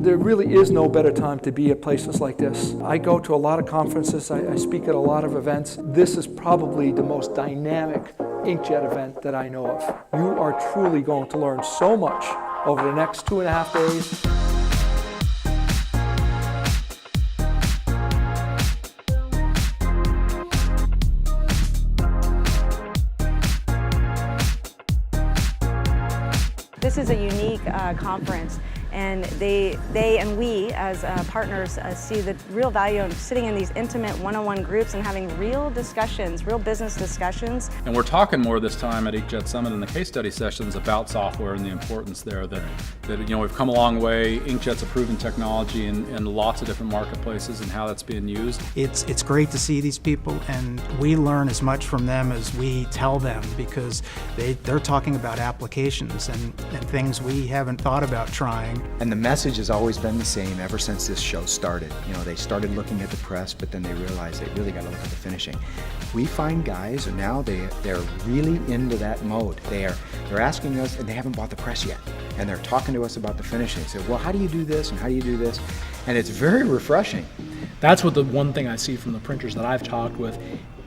There really is no better time to be at places like this. I go to a lot of conferences, I speak at a lot of events. This is probably the most dynamic inkjet event that I know of. You are truly going to learn so much over the next 2.5 days. This is a unique conference, and they and we as partners see the real value of sitting in these intimate one-on-one groups and having real discussions, real business discussions. And we're talking more this time at Inkjet Summit in the case study sessions about software and the importance there that we've come a long way. Inkjet's a proven technology in lots of different marketplaces and how that's being used. It's great to see these people, and we learn as much from them as we tell them, because they're talking about applications and things we haven't thought about trying. And the message has always been the same ever since this show started. You know, they started looking at the press, but then they realized they really got to look at the finishing. We find guys, and now they're really into that mode. They're asking us, and they haven't bought the press yet, and they're talking to us about the finishing. So, well, how do you do this, and how do you do this? And it's very refreshing. That's what the one thing I see from the printers that I've talked with.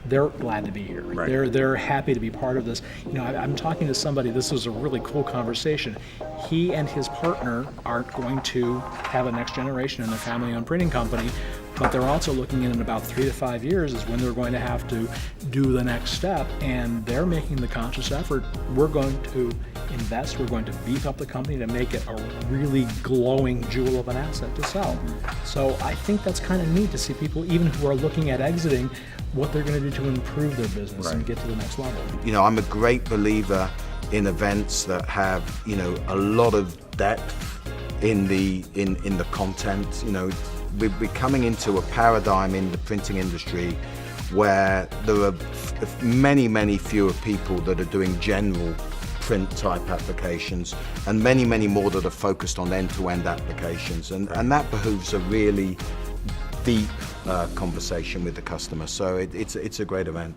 They're glad to be here. Right. They're happy to be part of this. You know, I'm talking to somebody, this was a really cool conversation. He and his partner are going to have a next generation in their family-owned printing company, but they're also looking in about 3 to 5 years is when they're going to have to do the next step, and they're making the conscious effort. We're going to invest, we're going to beef up the company to make it a really glowing jewel of an asset to sell. So I think that's kind of neat to see people, even who are looking at exiting, what they're going to do to improve their business and get to the next level. You know, I'm a great believer in events that have, you know, a lot of depth in the content. You know, we're coming into a paradigm in the printing industry where there are many fewer people that are doing general print type applications, and many more that are focused on end-to-end applications, and that behooves a really deep conversation with the customer. So it's a great event.